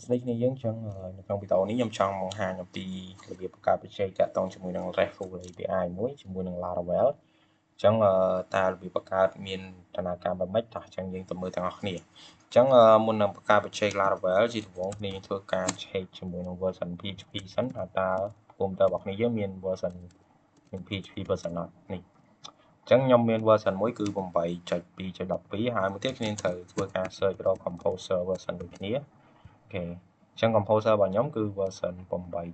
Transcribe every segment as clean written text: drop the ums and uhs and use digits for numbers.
ស្ដីគ្នាយើងចឹងនៅក្នុងវីដេអូនេះខ្ញុំចង់បង្ហាញអំពីរបៀបបង្កើតបច្ចេកតាក់ទងជាមួយនឹង RESTful API មួយជាមួយនឹង Laravel អញ្ចឹងតើរបៀបបង្កើតមានដំណើរការបែបម៉េចតោះអញ្ចឹងយើងទៅមើលទាំងអស់គ្នាអញ្ចឹងមុននឹងបង្កើតបច្ចេក Laravel ជាដំបូងគ្នាធ្វើការ check ជាមួយនឹង version PHP សិនថាតើ computer របស់គ្នាយើងមាន version PHP version អត់នេះអញ្ចឹងខ្ញុំមាន version មួយគឺ 8.2.12 ហើយមួយទៀតគ្នាត្រូវធ្វើការ search រក composer version ដូចគ្នាអូខេអញ្ចឹង composer របស់ខ្ញុំគឺ version 2.8.8 អញ្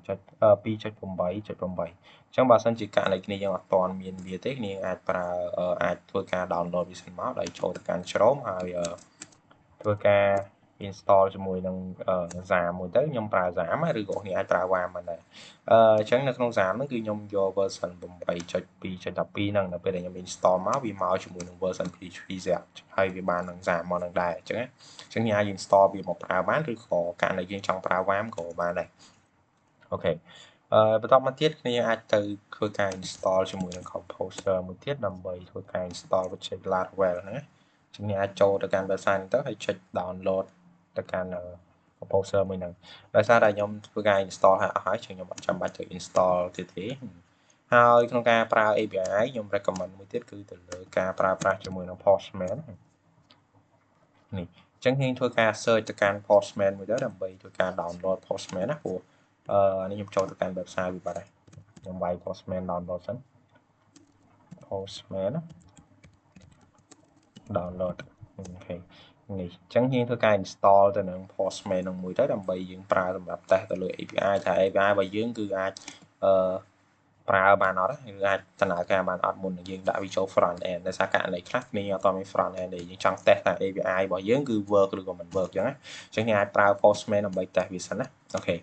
ចឹងបើសិនជាករណីគ្នាយើងអត់ទាន់មានវាទេគ្នាអាចធ្វើការ download វាសិនមកដោយចូលទៅកាន់ Chrome ហើយធ្វើការ install ជាមួយនឹង XAMPP មួយទៅខ្ញុំប្រើ XAMPP ឬក៏គ្នាអាចប្រើ WAMP បានដែរអញ្ចឹងនៅក្នុង XAMPP ហ្នឹងគឺខ្ញុំយក version 8.2.12 ហ្នឹងនៅពេលដែលខ្ញុំ install មកវាមកជាមួយនឹង version PHP ហើយវាបាននឹង XAMPP មកនឹងដែរអញ្ចឹងខ្ញុំអាច install វាមកប្រើបានឬក៏ករណីយើងចង់ប្រើ WAMP ក៏បានដែរអូខេបន្តមកទៀតគ្នាអាចទៅធ្វើការ install ជាមួយនឹង composer មួយទៀតដើម្បីធ្វើការ install បច្ចេក Laravel ហ្នឹងណាជំនាញអាចចូលទៅកាន់ website ទៅហើយចុច download ទៅកាន់ composer មួយហ្នឹងដោយសារតែខ្ញុំធ្វើការ install ហើយខ្ញុំអត់ចាំបាច់ទៅ install ទៀតទេហើយក្នុងការប្រើ API ខ្ញុំ recommend មួយទៀតគឺទៅលើការប្រើប្រាស់ជាមួយនឹង Postman នេះអញ្ចឹងខ្ញុំធ្វើការ search ទៅកាន់ Postman មួយទៅដើម្បីធ្វើការ download Postman ណាព្រោះនេះខ្ញុំចូលទៅកាន់ website វាបាត់ហើយខ្ញុំវាយ Postman download សិន Postman download អូខេនេះអញ្ចឹងយើងធ្វើការ install ទៅនឹង Postman នឹងមួយទៅដើម្បីយើងប្រើសម្រាប់ test ទៅលើ API ថា API របស់យើងគឺអាចប្រើបានអត់ឬអាចដំណើរការបានអត់មុននឹងយើងដាក់វាចូល front end ដោយសារករណីខ្លះគ្នាអត់មាន front end ទេយើងចង់ test ថា API របស់យើងគឺ work ឬក៏មិន work អញ្ចឹងណាអញ្ចឹងយើងអាចប្រើ Postman ដើម្បី test វាសិនណាអូខេអ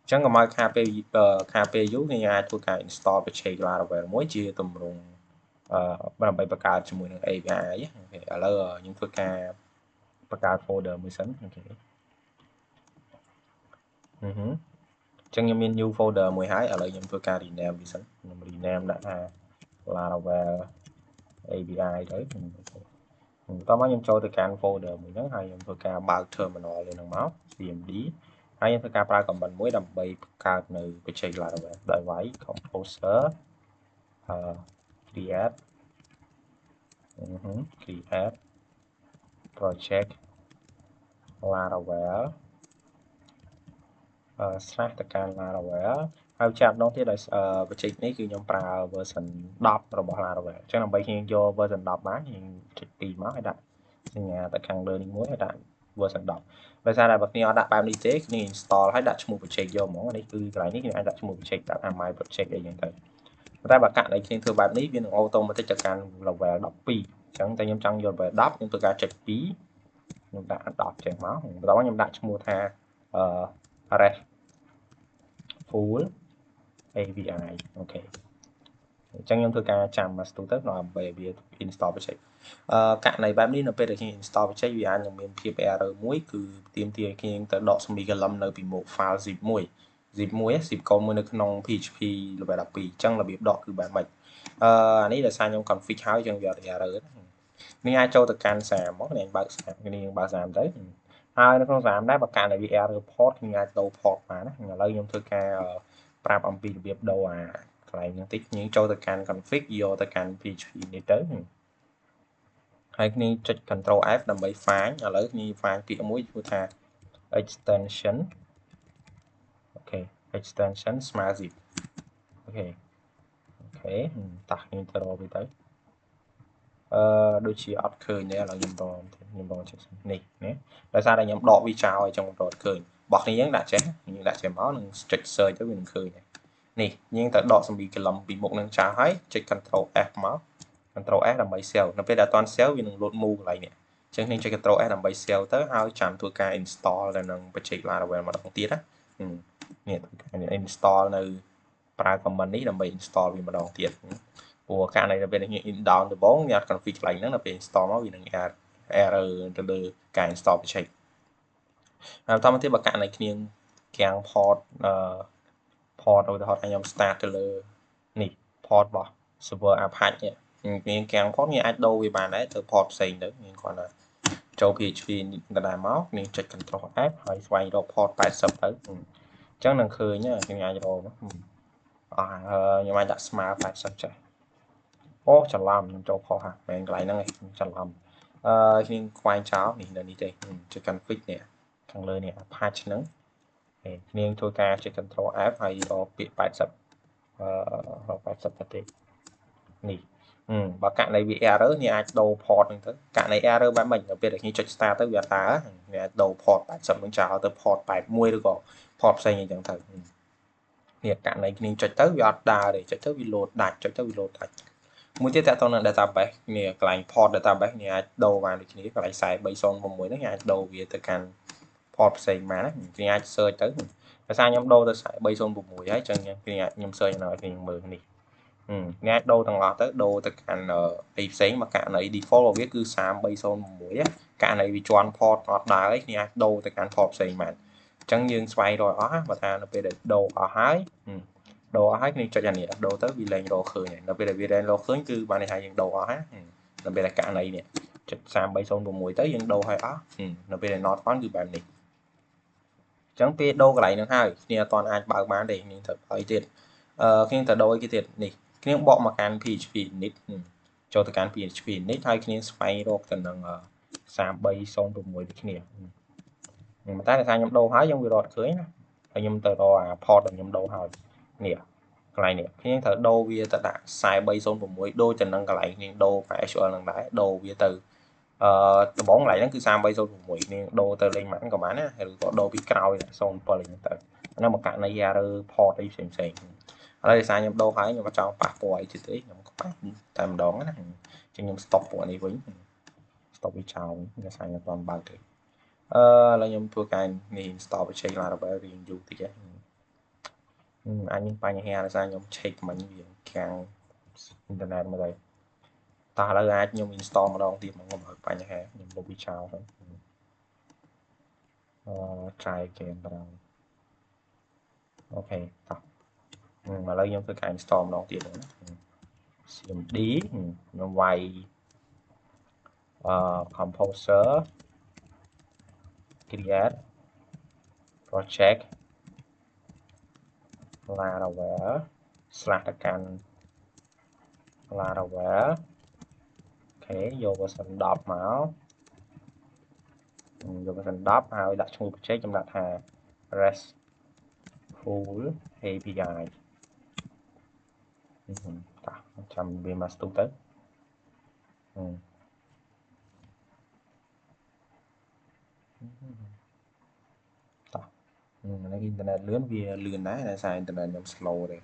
ញ្ចឹងកុំឲ្យខាតពេលយូរយើងអាចធ្វើការ install បច្ចេក Laravel មួយជាទម្រង់ដើម្បីបង្កើតជាមួយនឹង API អូខេឥឡូវខ្ញុំធ្វើការបង្កើត folder មួយសិនអូខេអញ្ចឹងខ្ញុំមាន new folder មួយហើយឥឡូវខ្ញុំធ្វើការ rename វាសិនខ្ញុំ rename ដាក់ថា Laravel API ទៅបន្តមកខ្ញុំចូលទៅកាន់ folder មួយហ្នឹងហើយខ្ញុំធ្វើការបើក terminal នេះមក cmd ហើយខ្ញុំធ្វើការប្រើ command មួយដើម្បីបង្កើតនៅបច្ចេក Laravel ដោយវាយ composer create project Laravel slash ទៅកាន់ Laravel ហើយចាប់ដងទៀតដោយបច្ចេកនេះគឺខ្ញុំប្រើ version 10 របស់ Laravel អញ្ចឹងដើម្បីខ្ញុំយក version 10បានខ្ញុំចុច2មកហើយដាក់សញ្ញាទៅខាងលើនេះមួយហើយដាក់ version 10ដោយសារតែបើគ្នាអត់ដាក់បែបនេះទេគ្នា install ហើយដាក់ឈ្មោះបច្ចេកយកហ្មងនេះគឺកន្លែងនេះខ្ញុំអាចដាក់ឈ្មោះបច្ចេកដាក់ថា my project អីចឹងទៅតែបើករណីគ្នាធ្វើបែបនេះវានឹង automatic ទៅកាន់ level 12អញ្ចឹងតែខ្ញុំចង់យក level 10ខ្ញុំធ្វើការចុច2ខ្ញុំដាក់10ចឹងមកបន្តមកខ្ញុំដាក់ឈ្មោះថាRESTful API អូខេអញ្ចឹងខ្ញុំធ្វើការចាំមកស្ទុះទៅដើម្បីវា install បច្ចេកករណីបែបនេះនៅពេលដែលខ្ញុំ install បច្ចេកវាអាចនឹងមានភាព error មួយគឺទាមទារខ្ញុំទៅដក semicolon នៅពីមុខ file zip មួយ zip code មួយនៅក្នុង PHP level 12អញ្ចឹងរបៀបដកគឺបែបម៉េចអានេះដោយសារខ្ញុំ config ហើយអញ្ចឹងវាអត់ error នេះអាចចូលទៅកាន់ SAM មកនេះបើក SAM នេះបើក SAM ទៅហើយនៅក្នុង SAM ដែរបើករណីវា error port ខ្ញុំអាចដូរ port បានណាឥឡូវខ្ញុំធ្វើការប្រាប់អំពីរបៀបដូរកន្លែងហ្នឹងតិចយើងចូលទៅកាន់ config យកទៅកាន់ PHP នេះទៅហើយគ្នាចុច Ctrl F ដើម្បី find ឥឡូវគ្នា find ពាក្យមួយឈ្មោះថា extension អូខេ extension smart zip អូខេតោះខ្ញុំទៅរកវាទៅដូចជាអត់ឃើញទេឥឡូវខ្ញុំរកចេះនេះណាដោយសារតែខ្ញុំដកវាចោលអញ្ចឹងរកឃើញរបស់គ្នាយើងដាក់ចេះមកនឹងចុច search ទៅវានឹងឃើញនេះយើងទៅដកសំប៊ីកលំពីមុខនឹងចោលហើយចុច Ctrl F មក Ctrl S ដើម្បី save នៅពេលដែលអត់ទាន់ save វានឹង load move កន្លែងនេះអញ្ចឹងខ្ញុំចុច Ctrl S ដើម្បី save ទៅហើយចាំធ្វើការ install ទៅនឹងបច្ចេក Laravel ម្ដងទៀតណានេះធ្វើការ install នៅប្រើ command នេះដើម្បី install វាម្ដងទៀតព្រោះករណីនៅពេលខ្ញុំ down ដំបូងខ្ញុំអត់ config កន្លែងហ្នឹងដល់ពេល install មកវានឹង error ទៅលើការ install បច្ចេកហើយបន្តមកទៀតបើករណីគ្នាកាំង port ឧទាហរណ៍ថាខ្ញុំ start ទៅលើនេះ port របស់ server Apache នេះមានកាំង port ខ្ញុំអាចដូរវាបានដែរទៅ port ផ្សេងទៅខ្ញុំគ្រាន់តែ ចូល PHP ដដែលមកនាងចុច Control F ហើយស្វែងរក port 80ទៅអញ្ចឹងនឹងឃើញខ្ញុំអាចរកខ្ញុំអាចដាក់ស្មើ80ចេះអូច្រឡំខ្ញុំចូលខុសហាមែនកន្លែងហ្នឹងឯងច្រឡំខ្ញុំខ្វែងចោលនេះនៅនេះទេចុច config នេះខាងលើនេះ patch ហ្នឹងនាងធ្វើការចុច Control F ហើយរកពាក្យ80រក80ទៅទេនេះបើករណីវា error នេះអាចដូរ port ហ្នឹងទៅករណី error បែបម៉េចដល់ពេលដែលខ្ញុំចុច start ទៅវាអត់ដើរវាអាចដូរ port 80ហ្នឹងចោលទៅ port 81ឬក៏ port ផ្សេងអីចឹងទៅនេះករណីខ្ញុំចុចទៅវាអត់ដើរទេចុចទៅវា load ដាច់ចុចទៅវា load ដាច់មួយទៀតតើតើនៅ database នេះកន្លែង port database នេះអាចដូរបានដូចគ្នាកន្លែង4306ហ្នឹងអាចដូរវាទៅកាន់ port ផ្សេងបានណាខ្ញុំអាច search ទៅភាសាខ្ញុំដូរទៅ4306ហើយចឹងខ្ញុំ search ឲ្យខ្ញុំមើលនេះអ្នកអាចដូរទាំងអស់ទៅដូរទៅកាន់អីផ្សេងមកករណី default របស់វាគឺ3306ករណីវាជន់ port អត់ដើរឯងអ្នកអាចដូរទៅកាន់ port ផ្សេងបានអញ្ចឹងយើងស្វែងរកអស់បើថានៅពេលដែលដូរអស់ហើយគ្នាចុចអានេះដូរទៅវាលែងរកឃើញហើយនៅពេលដែលវាលែងរកឃើញគឺបានន័យថាយើងដូរអស់ហើយនៅពេលដែលករណីនេះចុច3306ទៅយើងដូរឲ្យអស់នៅពេលដែល not found គឺបែបនេះអញ្ចឹងពេលដូរកន្លែងហ្នឹងហើយគ្នាអត់ទាន់អាចបើកបានទេខ្ញុំត្រូវឲ្យទៀតខ្ញុំត្រូវដូរឲ្យគេទៀតនេះគ្នាបកមកកាន់ PHP init ចូលទៅកាន់ PHP init ហើយគ្នាស្វែងរកទៅនឹង3306ដូចគ្នាតែដោយសារខ្ញុំដូរហើយយើងវារត់ឃើញណាហើយខ្ញុំទៅរកអា port ដែលខ្ញុំដូរហើយនេះកន្លែងនេះខ្ញុំត្រូវដូរវាទៅដាក់4306ដូចទៅនឹងកន្លែងខ្ញុំដូរ PHP នឹងដែរដូរវាទៅដំបងកន្លែងហ្នឹងគឺ3306នាងដូរទៅលេខម៉ាន់ក៏បានណាឬក៏ដូរពីក្រោយ07អីហ្នឹងទៅអានោះមកករណី error port អីផ្សេងឥឡូវដោយសារខ្ញុំដូរហើយខ្ញុំអត់ចង់ប៉ះពាល់អីទៀតទេខ្ញុំក៏ប៉ះតែម្ដងណាខ្ញុំ stop ពួកនេះវិញ stop វាចោលដោយសារខ្ញុំអត់បានបើកទេឥឡូវខ្ញុំធ្វើការនេះ install បច្ចេក Laravel រៀងយូរតិចអាចមានបញ្ហាដោយសារខ្ញុំ check មិញវាខាងអ៊ីនធឺណិតមកហើយតោះឥឡូវអាចខ្ញុំ install ម្ដងទៀតមកកុំឲ្យបញ្ហាខ្ញុំលុបវាចោលទៅtry again បងអូខេតោះឥឡូវខ្ញុំធ្វើការ install ម្ដងទៀតណា cmd ខ្ញុំវាយcomposer create project Laravel / ទៅកាន់ Laravel អូខេយក version 10មកយក version 10ហើយដាក់ឈ្មោះ project ខ្ញុំដាក់ថា RESTful API ចាំវាមកស្ទុះទៅតោះអ៊ីនធឺណិតលឿនវាលឿនដែរដោយសារអ៊ីនធឺណិតខ្ញុំ slow ទេ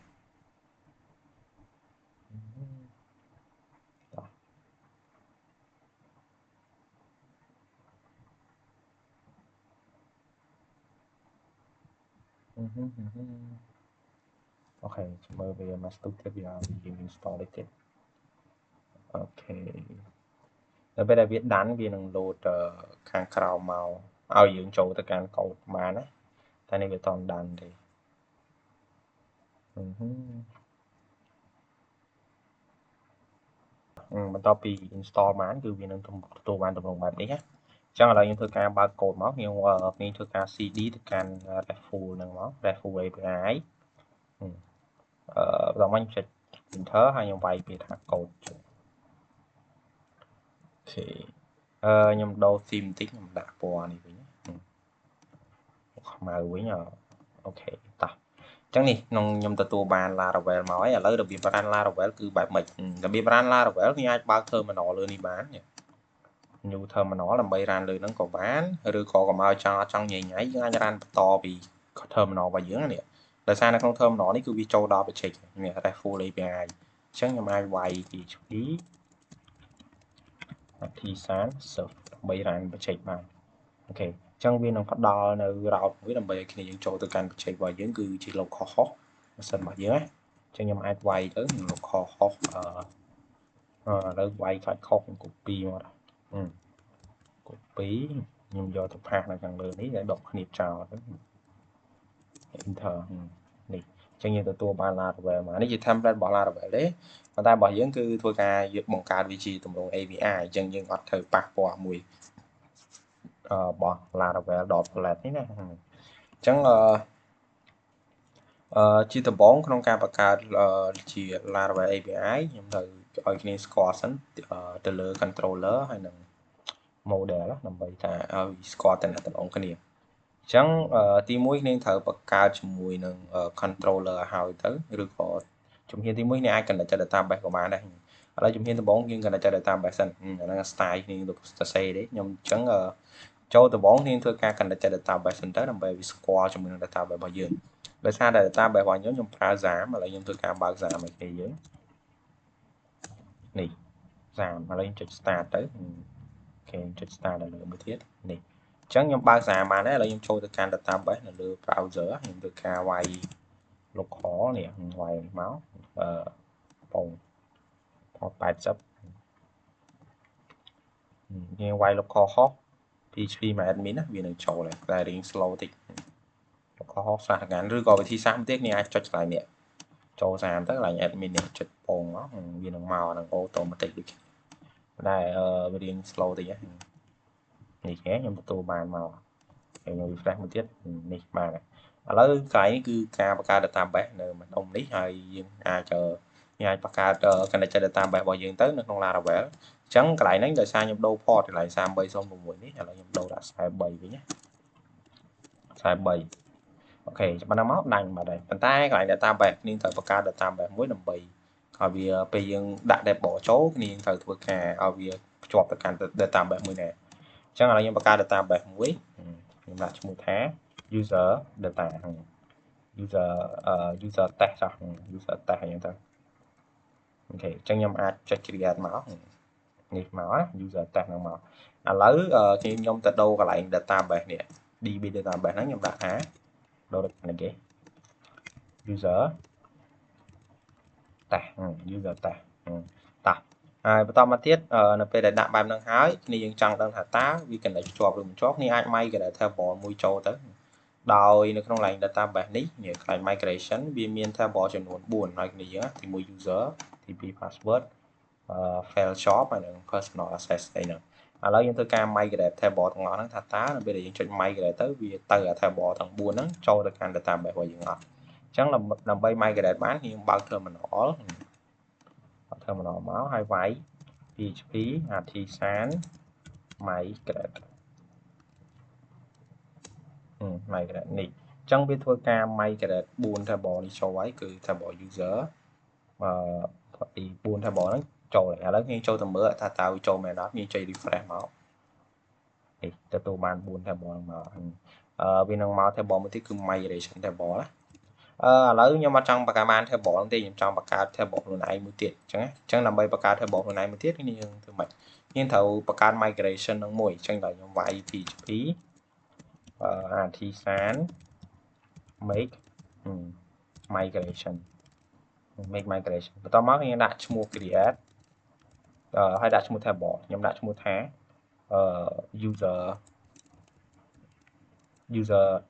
អូខេមើលវាមកស្ទុះទៀតវាយើង install នេះទៀតអូខេដល់ពេលដែលវាដាន់វានឹង load ខាងក្រោមមកឲ្យយើងចូលទៅកាន់កូដបានណាតែនេះវាអត់ដាន់ទេបន្ទាប់ពី install បានគឺវានឹងទទួលបានទម្រង់បែបនេះណាចឹងឥឡូវខ្ញុំធ្វើការបើកកូដមកខ្ញុំធ្វើការ cd ទៅកាន់ RESTful ហ្នឹងមក RESTful API បន្តមកខ្ញុំចុច enter ហើយខ្ញុំវាយពាក្យថាកូដអូខេខ្ញុំដូរ theme បន្តិចខ្ញុំដាក់ពណ៌នេះវិញខ្មៅវិញអូខេតោះអញ្ចឹងនេះខ្ញុំទទួលបាន Laravel មកហើយឥឡូវរបៀប run Laravel គឺបែបម៉េចរបៀប run Laravel ខ្ញុំអាចបើក terminal លើនេះបានnew terminal ដើម្បី run លើហ្នឹងក៏បានឬក៏កុំឲ្យចង់ញ៉ៃយើងអាច run បន្តពី terminal របស់យើងនេះដោយសារនៅក្នុង terminal នេះគឺវាចូលដល់ project នេះ RESTful API អញ្ចឹងខ្ញុំអាចវាយ PHP artisan serve ដើម្បី run project បានអូខេអញ្ចឹងវានឹងផ្ដល់នៅ route មួយដើម្បីឲ្យគ្នាយើងចូលទៅកាន់ project របស់យើងគឺជា local host ម៉ាស៊ីនរបស់យើងណាអញ្ចឹងខ្ញុំអាចវាយទៅ local host ឥឡូវវាយខ្លាចខុសខ្ញុំ copy មកcopy ខ្ញុំយកទៅផាសនៅខាងលើនេះហើយដកគ្នាចោលទៅ enter នេះអញ្ចឹងយើងទទួលបាន Laravel មកនេះជា template របស់ Laravel ទេប៉ុន្តែរបស់យើងគឺធ្វើការយកបង្កើតវាជាទម្រង់ API អញ្ចឹងយើងអត់ត្រូវប៉ះពាល់មួយ របស់ Laravel.flat នេះណាអញ្ចឹងជាដំបូងក្នុងការបង្កើតជា Laravel API ខ្ញុំត្រូវឲ្យគ្នាស្គាល់សិនទៅលើ controller ហើយនឹង model ដើម្បីថាឲ្យស្គាល់តំណែងគ្នាអញ្ចឹងទី1គ្នាត្រូវបង្កើតជាមួយនឹង controller ឲ្យទៅឬក៏ជំហានទី1គ្នាអាច connect database ក៏បានដែរឥឡូវជំហានដំបូងយើង connect database សិនអាហ្នឹង style គ្នាលោកសរសេរទេខ្ញុំអញ្ចឹងចូលដំបូងគ្នាធ្វើការ connect database សិនទៅដើម្បីវាស្គាល់ជាមួយនឹង database របស់យើងដោយសារតែ database របស់ខ្ញុំប្រើ XAMPP ឥឡូវខ្ញុំធ្វើការបើក XAMPP ឲ្យគ្នាយើងនេះ XAMPP ឥឡូវខ្ញុំចុច start ទៅគេចុច start ដល់លើមួយទៀតនេះអញ្ចឹងខ្ញុំបើក XAMPP បានហើយឥឡូវខ្ញុំចូលទៅកាន់ database នៅលើ browser ខ្ញុំធ្វើការវាយ local នេះវាយមកពង80យើងវាយ local host PHP admin ណាវានឹងចូលហើយតែរៀង slow តិច local host សាស្ត្រការឬក៏វិធីសាស្ត្រមួយទៀតគ្នាអាចចុចកន្លែងនេះចូលតាមទៅកន្លែង admin នេះចុចពងមកវានឹងមកនឹង automatic ដូចគ្នាតែវារៀង slow តិចហ្នឹងនេះខ្ញុំទទួលបានមកខ្ញុំ refresh មួយទៀតនេះបានឥឡូវកន្លែងនេះគឺការបង្កើត database នៅម្ដុំនេះហើយយើងអាចបង្កើត connect database របស់យើងទៅនៅក្នុង Laravel អញ្ចឹងកន្លែងហ្នឹងដោយសារខ្ញុំដូរ port កន្លែង3306នេះឥឡូវខ្ញុំដូរដាក់43វិញណា43អូខេច្បាស់ណាស់មកដាច់បាត់ហើយប៉ុន្តែកន្លែង database គ្នាត្រូវបង្កើត database មួយដើម្បីឲ្យវាពេលយើងដាក់ dashboard ចូលគ្នាត្រូវធ្វើការឲ្យវាភ្ជាប់ទៅកាន់ database មួយដែរអញ្ចឹងឥឡូវខ្ញុំបង្កើត database មួយខ្ញុំដាក់ឈ្មោះថា user data user test ចុះ user test អញ្ចឹងទៅអូខេអញ្ចឹងខ្ញុំអាចចុច create មកនេះមកណា user test ហ្នឹងមកឥឡូវខ្ញុំទៅដូរកន្លែង database នេះ DB database ហ្នឹងខ្ញុំដាក់ថាដូរទៅខាងគេ user test តោះហើយបន្តមកទៀតនៅពេលដែលដាក់បែបហ្នឹងហើយគ្នាយើងចង់ដឹងថាតើវា connect ជាប់ឬមិនជាប់គ្នាអាច migrate table មួយចូលទៅដោយនៅក្នុង line database នេះកន្លែង migration វាមាន table ចំនួន4ហើយគ្នាយើងទី1 user ទី2 password file shop ហើយនិង personal access អីហ្នឹងឥឡូវយើងធ្វើការ migrate table ទាំងអស់ហ្នឹងថាតើនៅពេលដែលយើងចុច migrate ទៅវាទៅ table ទាំង4ហ្នឹងចូលទៅកាន់ database របស់យើងអត់អញ្ចឹងដើម្បី migrate បានយើងបើក terminal មកហើយវាយ php artisan migrate នេះអញ្ចឹងវាធ្វើការ migrate 4 table នេះចូលហើយគឺ table user ទី4 table ហ្នឹងចូលហើយឥឡូវយើងចូលទៅមើលថាតើវាចូលមែនអត់យើងចុច refresh មកនេះទទួលបាន4 table ហ្នឹងមកវានឹងមក table មួយទៀតគឺ migration table ណាឥឡូវខ្ញុំអត់ចង់បង្កើតបាន table ហ្នឹងទេខ្ញុំចង់បង្កើត table ខ្លួនឯងមួយទៀតអញ្ចឹងដើម្បីបង្កើត table ខ្លួនឯងមួយទៀតយើងធ្វើម៉េចយើងត្រូវបង្កើត migration ហ្នឹងមួយអញ្ចឹងដល់ខ្ញុំវាយ php artisan make migration បន្តមកខ្ញុំដាក់ឈ្មោះ create ហើយដាក់ឈ្មោះ table ខ្ញុំដាក់ឈ្មោះថាuser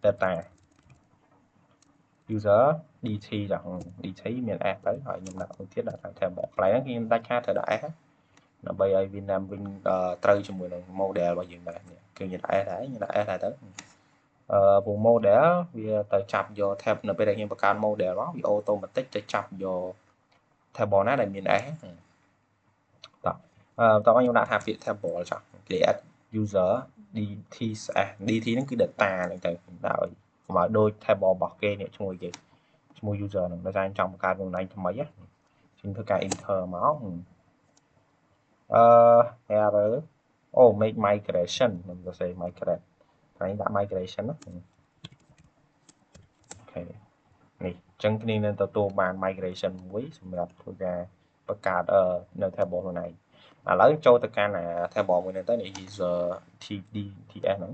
data user dt ចុះ dt មាន s ទៅហើយខ្ញុំដាក់មួយទៀតដាក់ថា table កន្លែងហ្នឹងខ្ញុំដាច់ខាតត្រូវដាក់ s ដើម្បីឲ្យវានាំវិញត្រូវជាមួយនឹង model របស់យើងដែរគឺខ្ញុំដាក់ s ដែរខ្ញុំដាក់ s ដែរទៅពូ model វាទៅចាប់យក tab នៅពេលដែលខ្ញុំបង្កើត model មកវា automatic ទៅចាប់យក table ណាដែលមាន s តោះតោះខ្ញុំដាក់ថាពាក្យ table ចុះ create user dt dt ហ្នឹងគឺ data ហ្នឹងទៅដាក់ឲ្យកុំឲ្យដូច table របស់គេនេះឈ្មោះគេឈ្មោះ user ហ្នឹងដោយសារខ្ញុំចង់បង្កើតខ្លួនឯងថ្មីខ្ញុំធ្វើការ enter មកerror make migration ខ្ញុំសរសេរ migrate ហើយដាក់ migration ណាអូខេនេះអញ្ចឹងគ្នានឹងទទួលបាន migration មួយសម្រាប់ធ្វើការបង្កើតនៅ table ខ្លួនឯងឥឡូវចូលទៅកាន់ table មួយនេះទៅនេះ user tds ហ្នឹង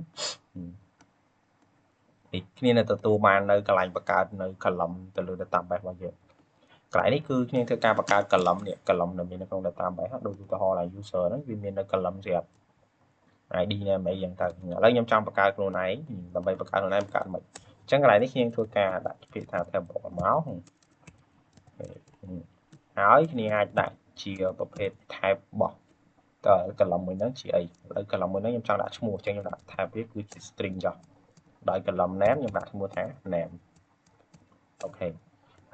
នេះគ្នានឹងទទួលបាននៅកន្លែងបង្កើតនៅ column ទៅលើ database របស់យើងកន្លែងនេះគឺគ្នាធ្វើការបង្កើត column នេះ column នៅមាននៅក្នុង database ដូចឧទាហរណ៍ like user ហ្នឹងវាមាននៅ column ស្រាប់ ID name អីយ៉ាងទៅឥឡូវខ្ញុំចង់បង្កើតខ្លួនឯងដើម្បីបង្កើតខ្លួនឯងបង្កើតមិនអញ្ចឹងកន្លែងនេះខ្ញុំធ្វើការដាក់ពាក្យថា table មកហើយគ្នាអាចដាក់ជាប្រភេទ type របស់ column មួយហ្នឹងជាអីឥឡូវ column មួយហ្នឹងខ្ញុំចង់ដាក់ឈ្មោះអញ្ចឹងខ្ញុំដាក់ tab វាគឺជា string ចុះដោយ column name ខ្ញុំដាក់ឈ្មោះថា name អូខេ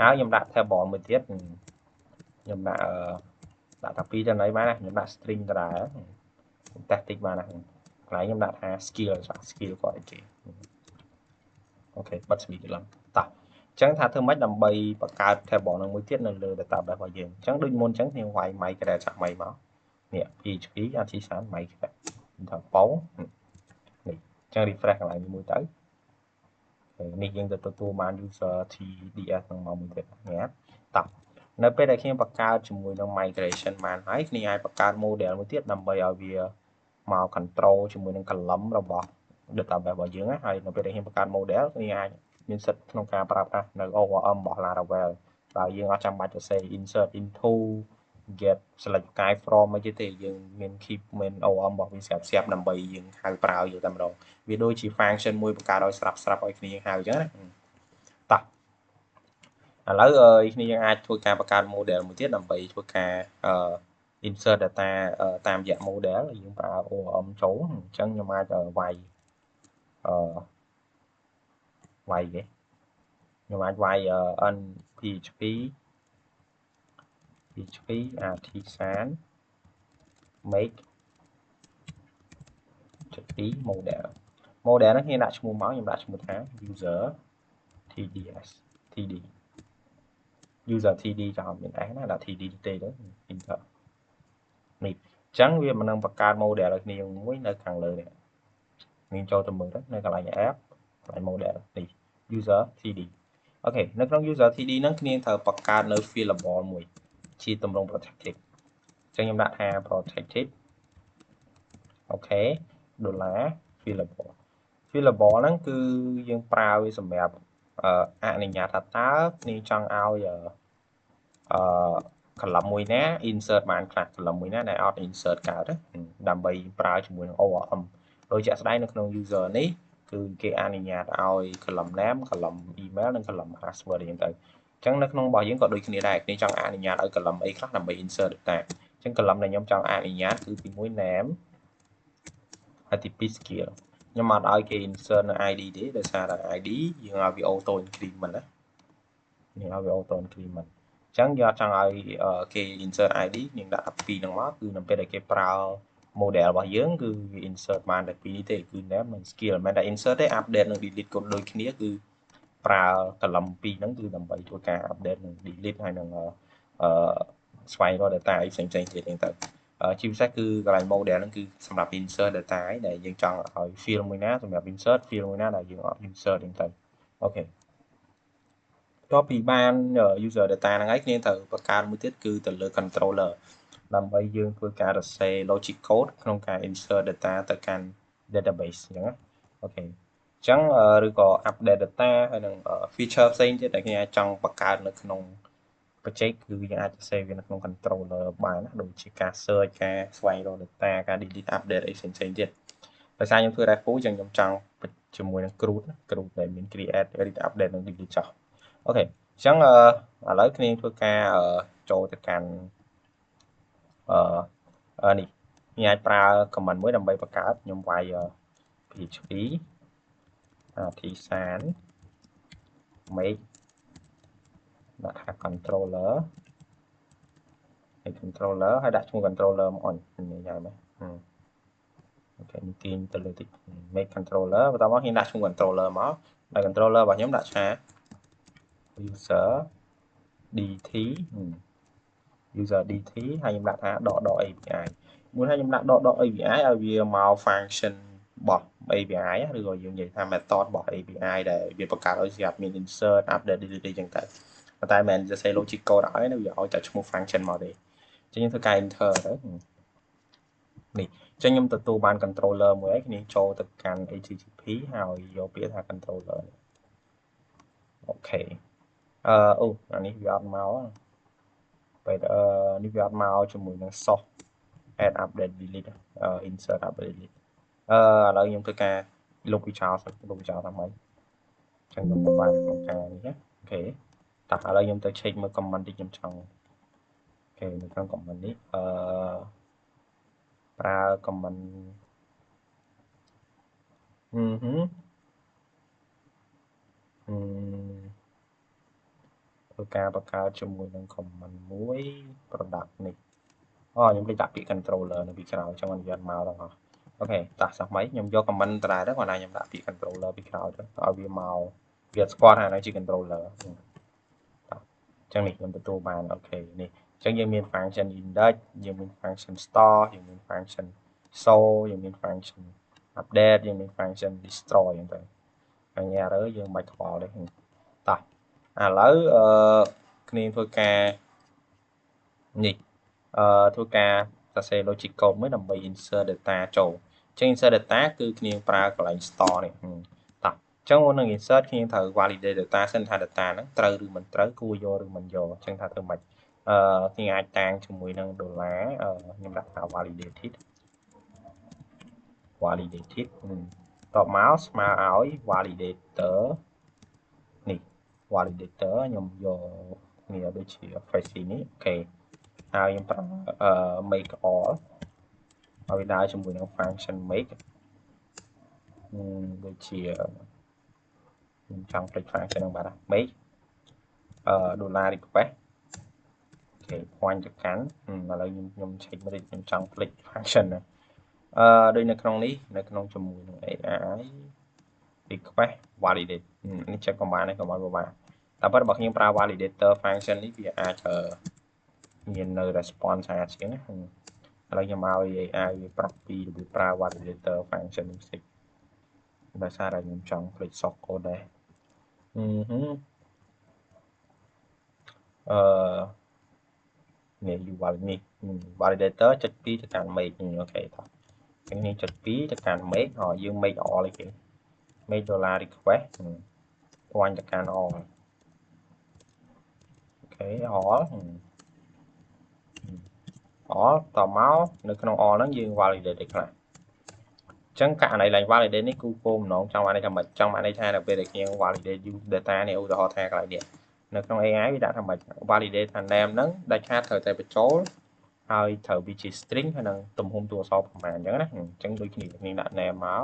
ហើយខ្ញុំដាក់ table មួយទៀតខ្ញុំដាក់តាពីរទៅណីបានណាខ្ញុំដាក់ string ដដែលតែតិចបានណាកន្លែងខ្ញុំដាក់ថា skill គាត់អីគេអូខេបិទ speed ឡើងតោះអញ្ចឹងថាធ្វើម៉េចដើម្បីបង្កើត table នឹងមួយទៀតនៅលើ database របស់យើងអញ្ចឹងដូចមុនអញ្ចឹងខ្ញុំវាយ migrate ចាក់ mic មកនេះ PHP artisan migrate ខ្ញុំថាប៉ោនេះអញ្ចឹង refresh កន្លែងនេះមួយទៅនេះយើងទៅទទួលបាន user TDS នឹងមកមួយទៀតណាតោះនៅពេលដែលខ្ញុំបង្កើតជាមួយនឹង migration បានហើយគ្នាអាចបង្កើត model មួយទៀតដើម្បីឲ្យវាមក control ជាមួយនឹង column របស់ database របស់យើងហើយនៅពេលដែលខ្ញុំបង្កើត model គ្នាអាចមានសិទ្ធិក្នុងការប្រើប្រាស់នៅ ORM របស់ Laravel ដោយយើងអត់ចាំបាច់ទៅ say insert into get select ផ្កាយ from អីទេយើងមាន keep មាន ORM របស់វាស្រាប់ដើម្បីយើងហៅប្រើយកតែម្ដងវាដូចជា function មួយបង្កើតឲ្យស្រាប់ឲ្យគ្នាហៅអញ្ចឹងណាតោះឥឡូវគ្នាយើងអាចធ្វើការបង្កើត model មួយទៀតដើម្បីធ្វើការ insert data តាមរយៈ model យើងប្រើ ORM ចូលអញ្ចឹងខ្ញុំអាចវាយវាយគេខ្ញុំអាចវាយ PHP artisan make 2 model ហ្នឹងខ្ញុំដាក់ឈ្មោះមកខ្ញុំដាក់ឈ្មោះថា user TDS TD user TD ចោលមាន S ណាដាក់ TD ទេទៅ enter នេះអញ្ចឹងវាមិននឹងបង្កើត model ឲ្យគ្នាមួយនៅខាងលើនេះខ្ញុំចូលទៅមើលទៅនៅកន្លែង app កន្លែង model នេះ user TD អូខេនៅក្នុង user TD ហ្នឹងគ្នាត្រូវបង្កើតនៅ fillable មួយជាទម្រង់ protected អញ្ចឹងខ្ញុំដាក់ថា protected អូខេ $fillable fillable ហ្នឹងគឺយើងប្រើវាសម្រាប់អនុញ្ញាតថាតើគ្នាចង់ឲ្យcolumn មួយណា insert បានខ្លះ column មួយណាដែលអត់ insert កើតដើម្បីប្រើជាមួយនឹង ORM ដោយជាក់ស្ដែងនៅក្នុង user នេះគឺគេអនុញ្ញាតឲ្យ column name column email និង column password អញ្ចឹងទៅអញ្ចឹងនៅក្នុងរបស់យើងក៏ដូចគ្នាដែរគ្នាចង់អនុញ្ញាតឲ្យ column អីខ្លះដើម្បី insert តែអញ្ចឹង column ដែលខ្ញុំចង់អនុញ្ញាតគឺទី1 name ហើយទី2 skill ខ្ញុំអត់ឲ្យគេ insert នៅ ID ទេដោយសារតែ ID យើងឲ្យវា auto increment ណាយើងឲ្យវា auto increment អញ្ចឹងយើងអត់ចង់ឲ្យគេ insert ID យើងដាក់2ហ្នឹងមកគឺនៅពេលដែលគេប្រើ model របស់យើងគឺវា insert បានតែ2នេះទេគឺ name និង skill មិនមែនតែ insert ទេ update និង delete ក៏ដូចគ្នាគឺប្រើ column 2ហ្នឹងគឺដើម្បីធ្វើការ update និង delete ហើយនឹងស្វែងរក data អីផ្សេងៗទៀតហ្នឹងទៅជាពិសេសគឺកន្លែង model ហ្នឹងគឺសម្រាប់ insert data ឯងដែលយើងចង់ឲ្យ field មួយណាសម្រាប់ insert field មួយណាដែលយើងអត់ insert ហ្នឹងទៅអូខេបន្ទាប់ពីបាន user data ហ្នឹងហើយគ្នាត្រូវបង្កើតមួយទៀតគឺទៅលើ controller ដើម្បីយើងធ្វើការសរសេរ logic code ក្នុងការ insert data ទៅកាន់ database អញ្ចឹងណាអូខេអញ្ចឹងឬក៏ update data ហើយនឹង feature ផ្សេងទៀតដែលគេអាចចង់បង្កើតនៅក្នុង project គឺយើងអាចសរសេរវានៅក្នុង controller បានណាដូចជាការ search ការស្វែងរក data ការ delete update អីផ្សេងៗទៀតដោយសារខ្ញុំធ្វើ repo អញ្ចឹងខ្ញុំចង់ជាមួយនឹង CRUD ដែលមាន create edit update និង delete ចោលអូខេអញ្ចឹងឥឡូវគ្នាធ្វើការចូលទៅកាន់នេះខ្ញុំអាចប្រើ command មួយដើម្បីបង្កើតខ្ញុំវាយ PHP artisan make ដាក់ថា controller ហើយដាក់ឈ្មោះ controller មកអញនិយាយមកអូខេនេះទាញទៅលើតិច make controller បន្ទាប់មកខ្ញុំដាក់ឈ្មោះ controller មកហើយ controller របស់ខ្ញុំដាក់ថា user dt user dt ហើយខ្ញុំដាក់ថា .api មួយថាខ្ញុំដាក់ .api ឲ្យវាមក function របស់ API ឬក៏យើងនិយាយថា method របស់ API ដែលវាបង្កើតឲ្យស្រាប់មាន insert update delete អីចឹងទៅប៉ុន្តែមិនមែនសរសេរ logic code ឲ្យនៅវាឲ្យតែឈ្មោះ function មកទេអញ្ចឹងយើងធ្វើការ enter ទៅនេះអញ្ចឹងខ្ញុំទទួលបាន controller មួយហើយគ្នាចូលទៅកាន់ HTTP ហើយយកពាក្យថា controller អូខេអូអានេះវាអត់មកពេលនេះវាអត់មកជាមួយនឹង source add update delete insert update delete ឥឡូវខ្ញុំធ្វើការលុបវាចោលថាម៉េចអញ្ចឹងខ្ញុំបានក្នុងការនេះណាអូខេតោះឥឡូវខ្ញុំទៅ check មើល comment ទីខ្ញុំចង់អូខេនៅក្នុង comment នេះ ប្រើ comment ធ្វើការបង្កើតជាមួយនឹង comment មួយ product នេះខ្ញុំលេចដាក់ពាក្យ controller នៅពីក្រោយចង់អនុញ្ញាតមកដល់អស់អូខេតោះសោះមិនខ្ញុំយក comment តដែរទៅគាត់ណាខ្ញុំដាក់ពាក្យ controller ពីក្រោយទៅឲ្យវាមកវាស្គាល់ថាហ្នឹងជា controller តោះអញ្ចឹងនេះខ្ញុំទទួលបានអូខេនេះអញ្ចឹងយើងមាន function index យើងមាន function store យើងមាន function show យើងមាន function update យើងមាន function destroy អញ្ចឹងទៅអញ្ញerror យើងមិនខ្វល់ទេតោះឥឡូវគ្នាធ្វើការនេះធ្វើការសរសេរ logic code មួយដើម្បី insert data ចូលអញ្ចឹង insert data គឺគ្នាប្រើកន្លែង store នេះតោះអញ្ចឹងមុននឹង insert គ្នាត្រូវ validate data សិនថា data ហ្នឹងត្រូវឬមិនត្រូវគួរយកឬមិនយកអញ្ចឹងថាធ្វើម៉េចគ្នាអាចតាំងជាមួយនឹងដុល្លារខ្ញុំដាក់ថា validated តបមកស្មើឲ្យ validator នេះ validator ខ្ញុំយកគ្នាដូចជា facing នេះអូខេហើយខ្ញុំប្រើ make all ឲ្យវាដើរជាមួយនឹង function make ដូចជាខ្ញុំចង់ភ្លេច function ហ្នឹងបាត់ហើយ make $request អូខេ point ទៅកាន់ឥឡូវខ្ញុំឆែកមើលខ្ញុំចង់ភ្លេច function ហ្នឹងដូចនៅក្នុងនេះនៅក្នុងជាមួយនឹង AI request validate នេះ check កុំបានទេកុំឲ្យវាតែប៉ុន្តែបើខ្ញុំប្រើ validator function នេះវាអាចមាននៅ response ស្អាតជាងណាឥឡូវខ្ញុំឲ្យ AI វាប្រាប់ពីរបៀបប្រើ validator function នេះផ្សេងដោយសារតែខ្ញុំចង់ភ្លេច source code ដែរនេះ validator ចុច2ទៅកាន់ make អូខេតោះអញ្ចឹងចុច2ទៅកាន់ make យើង make all អីគេ make $request point ទៅកាន់ all អូខេ all តមកនៅក្នុង all ហ្នឹងយើង validate អីខ្លះអញ្ចឹងករណីឡើង validate នេះគឺគោលបំណងចង់បានន័យថាម៉េចចង់បានន័យថានៅពេលដែលយើង validate data នេះឧទាហរណ៍ថាកន្លែងនេះនៅក្នុង AI វាដាក់ថាម៉េច validate ថា name ហ្នឹងដាច់ខាតត្រូវតែបញ្ចូលហើយត្រូវវាជា string ហើយនឹងទំហំតួអក្សរប្រមាណអញ្ចឹងណាអញ្ចឹងដូចគ្នាខ្ញុំដាក់ name មក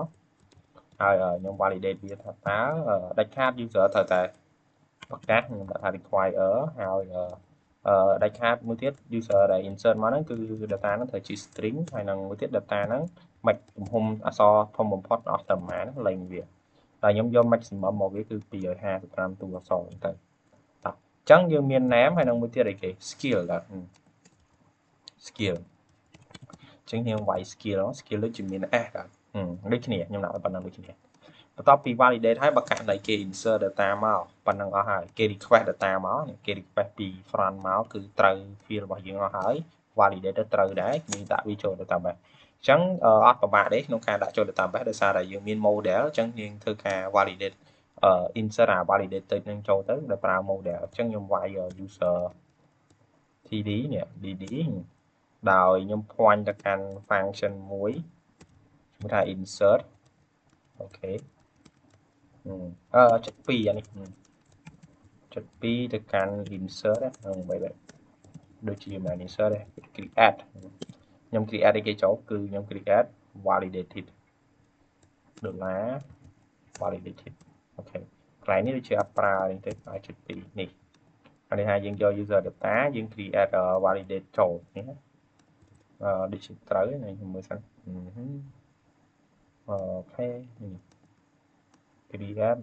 ហើយខ្ញុំ validate វាថាតើដាច់ខាត user ត្រូវតែប្រកាសខ្ញុំដាក់ថា require ហើយដាច់ខាតមួយទៀត user ដែល insert មកហ្នឹងគឺ data ហ្នឹងត្រូវជា string ហើយនឹងមួយទៀត data ហ្នឹងមិនទំហំអក្សរធំបំផុតអស់តែប៉ុន្មានលេងវាតែខ្ញុំយក maximum មកវាគឺ255តួអក្សរទៅអញ្ចឹងយើងមាន name ហើយនឹងមួយទៀតអីគេ skill ដែរ skill អញ្ចឹងខ្ញុំវាយ skill ដូចជាមាន s ដែរដូចគ្នាខ្ញុំដាក់ប៉ុណ្ណឹងដូចគ្នាបន្ទាប់ពី validate ហើយបើករណីគេ insert data មកប៉ុណ្ណឹងអស់ហើយគេ request data មកគេ request ពី front មកគឺត្រូវ field របស់យើងអស់ហើយ validate ទៅត្រូវដែរយើងដាក់វាចូល database អញ្ចឹងអត់ពិបាកទេក្នុងការដាក់ចូល database ដោយសារតែយើងមាន model អញ្ចឹងយើងធ្វើការ validate insert អា validate ទៅនឹងចូលទៅដោយប្រើ model អញ្ចឹងខ្ញុំវាយ user td នេះ dd ដោយខ្ញុំ point ទៅកាន់ function មួយឈ្មោះថា insert អូខេចុច2អានេះចុច2ទៅកាន់ insert ហ្នឹងបែបដូចជាមិន insert ទេ create ខ្ញុំ create អីគេចូលគឺខ្ញុំ create validated $validated អូខេកន្លែងនេះដូចជាអត់ប្រើនេះទេឲ្យចុច2នេះអានេះថាយើងយក user data យើង create validate ចូលនេះដូចជាត្រូវខ្ញុំមើលសិនអូខេcreate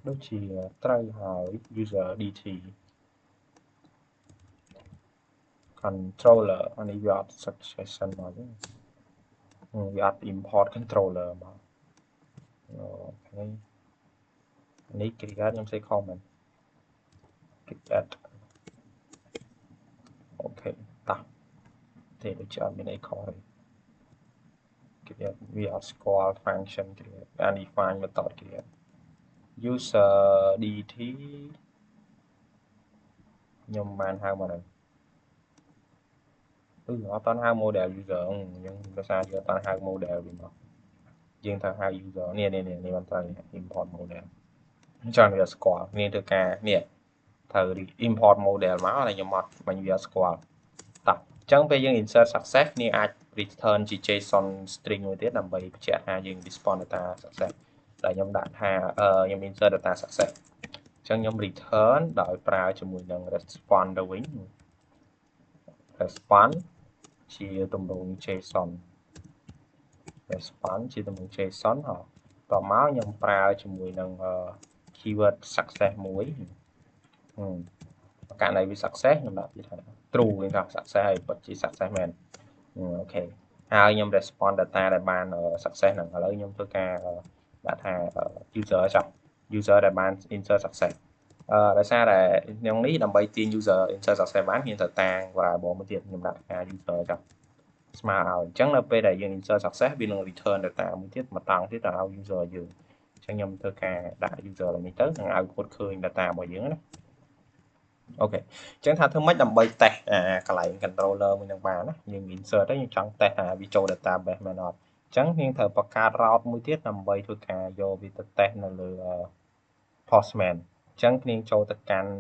ដូចជាត្រូវហើយ user dt controller អានេះវាអត់ succession មកទេវាអត់ import controller មកអូខេនេះ create ខ្ញុំសេ comment create អូខេតោះទេដូចជាអត់មានអីខុសទេ create វាអត់ស្គាល់ function create undefined method create user dt ខ្ញុំបានហៅមកហើយអត់តាន់ហៅ model user អញ្ចឹងដោយសារយើងអត់តាន់ហៅ model វាមកយើងត្រូវហៅ user នេះបានត្រូវ import model អញ្ចឹងវាស្គាល់នេះធ្វើការនេះត្រូវ import model មកហើយខ្ញុំអត់បាញ់វាស្គាល់តោះ chẳng bây giờ insert success niអាច return ជា JSON string មួយទៀតដើម្បីបញ្ជាក់ថាយើង respond data success ដែលខ្ញុំដាក់ថាខ្ញុំ insert data success ចឹងខ្ញុំ return ដោយប្រើជាមួយនឹង respond ទៅវិញ respond ជាទម្រង់ JSON respond ជាទម្រង់ JSON ហើយតមកខ្ញុំប្រើជាមួយនឹង keyword success មួយករណីវា success ខ្ញុំដាក់វាថា true វិញថា success ហើយពិតជា success មែនអូខេហើយខ្ញុំ respond data ដែលបាន success ហ្នឹងឥឡូវខ្ញុំធ្វើការដាក់ថា user ចុះ user ដែលបាន insert success ដោយសារតែក្នុងនេះដើម្បីទាញ user insert success បានខ្ញុំត្រូវតាំង variable មួយទៀតខ្ញុំដាក់ថា user ចុះស្មើឲ្យអញ្ចឹងនៅពេលដែលយើង insert success វានឹង return data មួយទៀតមកតង់ទៀតទៅឲ្យ user យើងអញ្ចឹងខ្ញុំធ្វើការដាក់ user នេះទៅនឹង output ឃើញ data របស់យើងណាអូខេអញ្ចឹងថាធ្វើម៉េចដើម្បី test កន្លែង controller មួយនឹងបានណាយើង insert ទៅយើងចង់ test ថាវាចូល database មែនអត់អញ្ចឹងយើងត្រូវបង្កើត route មួយទៀតដើម្បីធ្វើការយកវាទៅ test នៅលើ Postman អញ្ចឹងគ្នាចូលទៅកាន់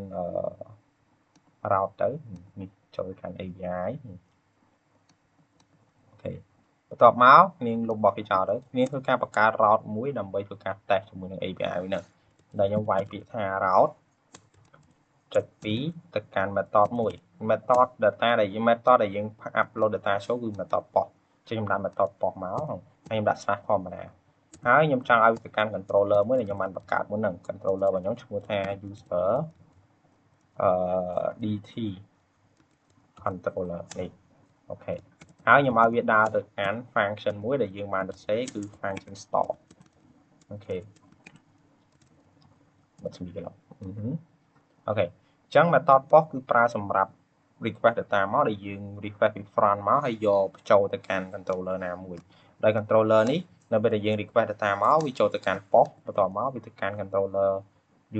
route ទៅនេះចូលទៅកាន់ API អូខេបន្ទាប់មកគ្នាលុបបោះគេចោលទៅគ្នាធ្វើការបង្កើត route មួយដើម្បីធ្វើការ test ជាមួយនឹង API ហ្នឹងដែលខ្ញុំវាយពាក្យថា route ចុច2ទៅកាន់ method មួយ method data ដែលយើង method ដែលយើង upload data ចូលគឺ method post ចឹងខ្ញុំដាក់ method post មកហើយខ្ញុំដាក់ slash ធម្មតាហើយខ្ញុំចង់ឲ្យទៅកាន់ controller មួយដែលខ្ញុំបានបង្កើតមុនហ្នឹង controller របស់ខ្ញុំឈ្មោះថា user dt controller នេះអូខេហើយខ្ញុំឲ្យវាដើរទៅកាន់ function មួយដែលយើងបានសរសេរគឺ function store អូខេមកស្មីគេឡអូខេអញ្ចឹង method post គឺប្រើសម្រាប់ request data មកដែលយើង request ពី front មកហើយយកបញ្ចូលទៅកាន់ controller ណាមួយដោយ controller នេះនៅពេលដែលយើង request data មកវាចូលទៅកាន់ post បន្ទាប់មកវាទៅកាន់ controller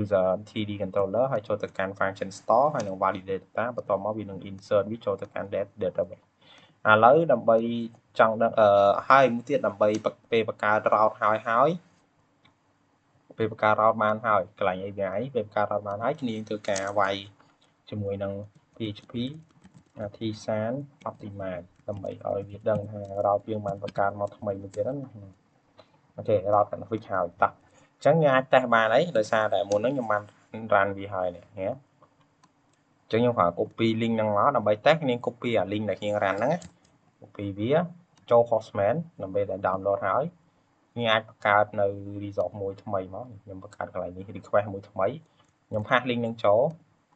user td controller ហើយចូលទៅកាន់ function store ហើយនឹង validate data បន្ទាប់មកវានឹង insert វាចូលទៅកាន់ database ឥឡូវដើម្បីចង់ដឹងហើយមួយទៀតដើម្បីពេលបង្កើត route ហើយពេលបង្កើត route បានហើយកន្លែង API ពេលបង្កើត route បានហើយគ្នាធ្វើការវាយជាមួយនឹង PHP Artisan Optimize ដើម្បីឲ្យវាដឹងថា route យើងបានបង្កើតមកថ្មីមួយទៀតណាអូខេ route config ហើយតោះអញ្ចឹងយើងអាច test បានអីដោយសារតែមុនហ្នឹងខ្ញុំបាន run វាហើយនេះអញ្ចឹងខ្ញុំប្រើ copy link ហ្នឹងមកដើម្បី test គ្នា copy អា link ដែលខ្ញុំ run ហ្នឹងណា copy វាចូល Postman ដើម្បីតែ download ហើយខ្ញុំអាចបង្កើតនៅ resource មួយថ្មីមកខ្ញុំបង្កើតកន្លែងនេះ request មួយថ្មីខ្ញុំ pass link នឹងចូល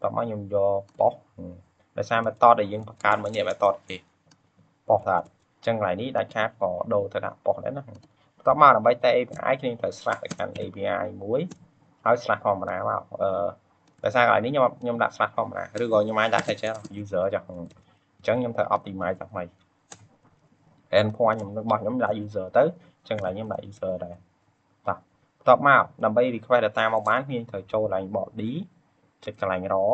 តោះមកខ្ញុំយក post ដោយសារ method ដែលយើងបង្កើតមកនេះ method គេ post ថាអញ្ចឹងកន្លែងនេះដាច់ខាតក៏ដូរទៅដាក់ post ដែរណាបន្ទាប់មកដើម្បីតែ API ខ្ញុំត្រូវ slash ទៅកាន់ API មួយហើយ slash ធម្មតាមកដោយសារកន្លែងនេះខ្ញុំដាក់ slash ធម្មតាឬក៏ខ្ញុំអាចដាក់តែចេះ user ចុះអញ្ចឹងខ្ញុំត្រូវ optimize តែថ្មី endpoint ខ្ញុំរបស់ខ្ញុំដាក់ user ទៅអញ្ចឹងកន្លែងខ្ញុំដាក់ user ដែរតោះបន្ទាប់មកដើម្បី request data មកបានខ្ញុំត្រូវចូលកន្លែង body ចុចកន្លែង raw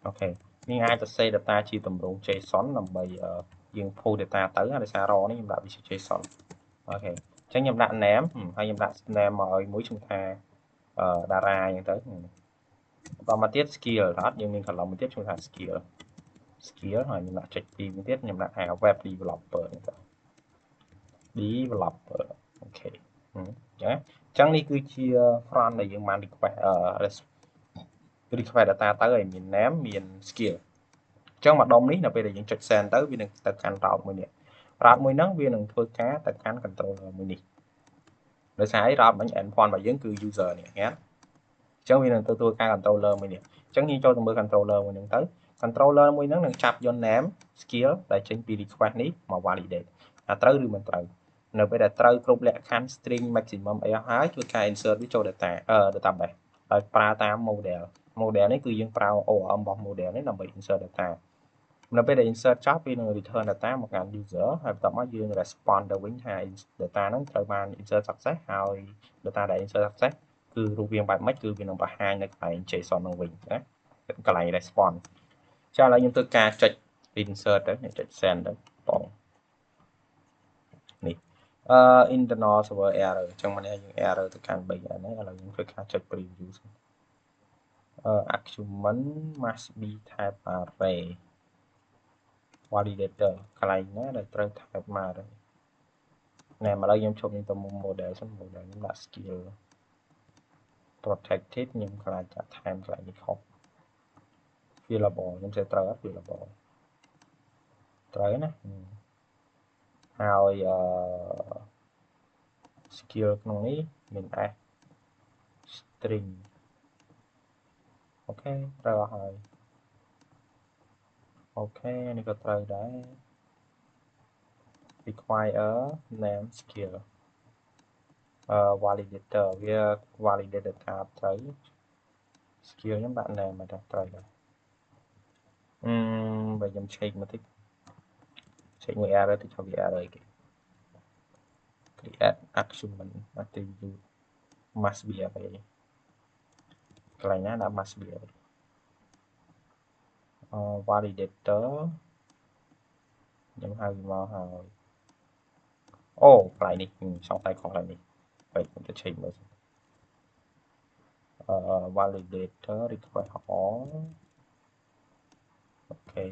អូខេនេះអាចទៅ save data ជាទម្រង់ JSON ដើម្បីយើង pull data ទៅដោយសារ raw នេះខ្ញុំដាក់វាជា JSON អូខេអញ្ចឹងខ្ញុំដាក់ name ហើយខ្ញុំដាក់ name មកឲ្យមួយឈ្មោះថា dara អញ្ចឹងទៅបន្តមកទៀត skill អត់យើងមាន column មួយទៀតឈ្មោះថា skill ហើយខ្ញុំដាក់ចុច2មួយទៀតខ្ញុំដាក់ថា web developer អញ្ចឹង developer អូខេអញ្ចឹងនេះគឺជា front ដែលយើងបាន request data ទៅហើយមាន name មាន skill អញ្ចឹងម្ដុំនេះនៅពេលដែលយើងចុច send ទៅវានឹងទៅកាន់ route មួយនេះ route មួយហ្នឹងវានឹងធ្វើការទៅកាន់ controller មួយនេះដោយសារ route មិញ endpoint របស់យើងគឺ user នេះណាអញ្ចឹងវានឹងទទួលការ controller មួយនេះអញ្ចឹងយើងចូលទៅមើល controller មួយហ្នឹងទៅ controller មួយហ្នឹងនឹងចាប់យក name skill ដែលចេញពី request នេះមក validate ថាត្រូវឬមិនត្រូវនៅពេលដែលត្រូវគ្រប់លក្ខខណ្ឌ string maximum អីអស់ហើយធ្វើការ insert វាចូល database ដោយប្រើតាម model នេះគឺយើងប្រើ ORM របស់ model នេះដើម្បី insert data នៅពេលដែល insert ចប់វានឹង return data មកកាន់ user ហើយបន្ទាប់មកយើង respond ទៅវិញថា data ហ្នឹងត្រូវបាន insert success ហើយ data ដែល insert success គឺរូបរាងបែបម៉េចគឺវានឹងបង្ហាញនៅកន្លែង JSON ហ្នឹងវិញណាកន្លែង response ចាឥឡូវខ្ញុំធ្វើការចុច insert ទៅចុច send ទៅបងនេះinternal server error អញ្ចឹងមកនេះយើង error ទៅកាន់3ហ្នឹងឥឡូវយើងធ្វើការចុច preview argument must be type array validator កន្លែងណាដែលត្រូវ type មកដែរណែឥឡូវខ្ញុំជប់ទៅមុំ model សិន model ខ្ញុំដាក់ skill protected ខ្ញុំខ្លាចចាក់ថែមកន្លែងនេះខុស available ខ្ញុំsẽត្រូវ available ត្រូវណាហើយ skill ក្នុងនេះមាន s string អូខេត្រូវហើយអូខេនេះក៏ត្រូវដែរ require name skill validator វា validate data ត្រូវ skill ខ្ញុំដាក់ name មកត្រូវដែរបើខ្ញុំ check មកតិច check មួយ error តិចថាវា error អីគេ create achievement attribute must be array កន្លែងណាដាក់ must be array validator ខ្ញុំហៅមកហើយអូកន្លែងនេះសង្ស័យខុសកន្លែងនេះបែរខ្ញុំទៅ check មើលvalidator request all អូខេ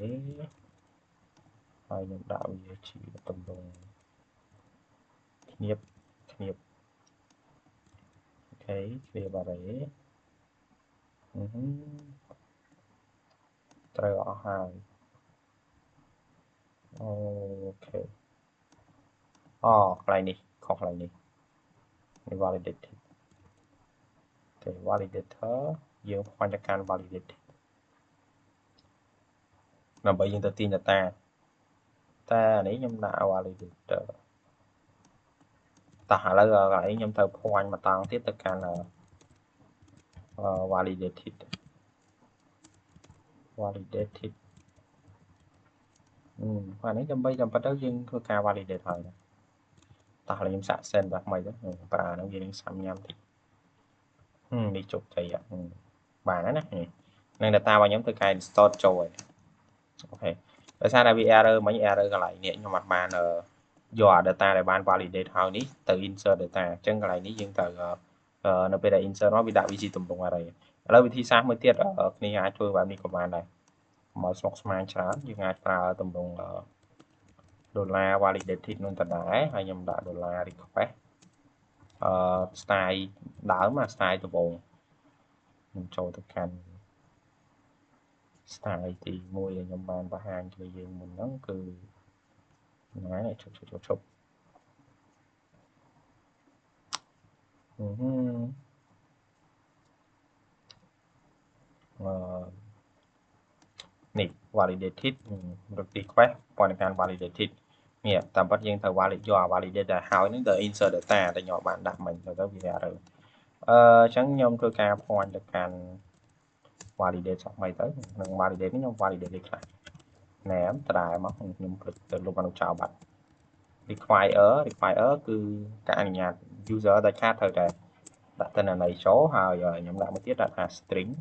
ហើយខ្ញុំដាក់វាជាទម្រង់គ្នាបអូខេ clear array ត្រូវអស់ហើយអូខេកន្លែងនេះខុសកន្លែងនេះ validated ទេ validator យើងផ្អាច់ទៅកាន់ validated ដើម្បីយើងទៅទាញ data តែអានេះខ្ញុំដាក់ validator តោះឥឡូវកន្លែងខ្ញុំត្រូវផ្អាច់មកតង់ទៀតទៅកាន់ validated អានេះដើម្បីចាំប៉ិតទៅយើងធ្វើការ validate ហើយតោះឥឡូវខ្ញុំសាក send ដល់ថ្មីទៅប្រើហ្នឹងវានឹងសាំញ៉ាំតិចនេះជោគជ័យបានហើយណានឹង data របស់ខ្ញុំធ្វើការ install ចូលហើយអូខេដោយសារតែវា error មិញ error កន្លែងនេះខ្ញុំអត់បានយក data ដែលបាន validate ហើយនេះទៅ insert data អញ្ចឹងកន្លែងនេះយើងត្រូវនៅពេលដែល insert មកវាដាក់វាជាទម្រង់ array ឥឡូវវិធីសាស្ត្រមួយទៀតគ្នាអាចធ្វើបែបនេះក៏បានដែរមកស្មុគស្មាញច្រើនយើងអាចប្រើទម្រង់$validated នោះទៅដែរហើយខ្ញុំដាក់$request style ដើម style ដំបូងខ្ញុំចូលទៅកាន់ style ទី1ដែលខ្ញុំបានបង្ហាញជួយយើងមុនហ្នឹងគឺណាឈប់នេះ validated request ព័ន្ធការ validated នេះតាមពិតយើងត្រូវ validate យក validate ដែលហើយហ្នឹងទៅ insert data ដែលខ្ញុំបានដាក់មិញទៅវា error អញ្ចឹងខ្ញុំធ្វើការព័ន្ធទៅកាន់ validate សោះមិនទៅនឹង validate នេះខ្ញុំ validate នេះខ្លះណែតដែរមកខ្ញុំភ្លេចទៅលុបអានោះចោលបាត់ require គឺការអនុញ្ញាត user ដែលខាតត្រូវតែដាក់ទិន្នន័យចូលហើយខ្ញុំដាក់មួយទៀតដាក់ថា string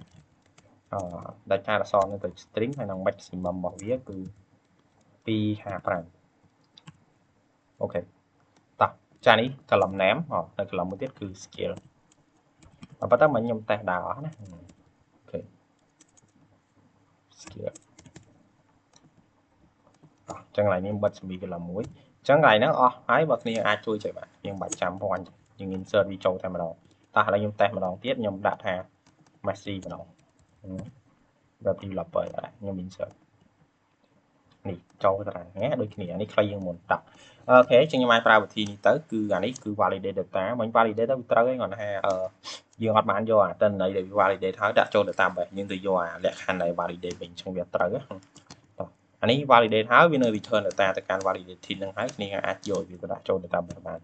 ដែលការអក្សរនៅទៅ string ហើយនឹង maximum របស់វាគឺ255អូខេតោះចានេះ column name នៅ column មួយទៀតគឺ skill ប៉ុន្តែមិញខ្ញុំតេស្តដល់អស់ណាអូខេ skill អញ្ចឹងកន្លែងនេះបិទ semi column មួយអញ្ចឹងកន្លែងហ្នឹងអស់ហើយបើគ្នាអាចជួយជួយបាទយើងបាច់ចាំព័ន្ធយើង insert វាចូលតែម្ដងតោះឥឡូវខ្ញុំតេស្តម្ដងទៀតខ្ញុំដាក់ថា Messi ម្ដងweb developer ខ្ញុំ insert នេះចូលទៅតាណាដូចគ្នានេះខ្លីជាងមុនតោះអូខេចឹងខ្ញុំអាចប្រើវិធីនេះទៅគឺអានេះគឺ validate data មិញ validate ទៅវាត្រូវឯងគាត់ថាយើងអត់បានយកអាទិន្នន័យដែល validate ហើយដាក់ចូល database យើងទៅយកអាលក្ខខណ្ឌដែល validate វិញចឹងវាត្រូវអានេះ validate ហើយវានៅ return data ទៅកាន់ validated ហ្នឹងហើយគ្នាអាចយកវាទៅដាក់ចូល database បាន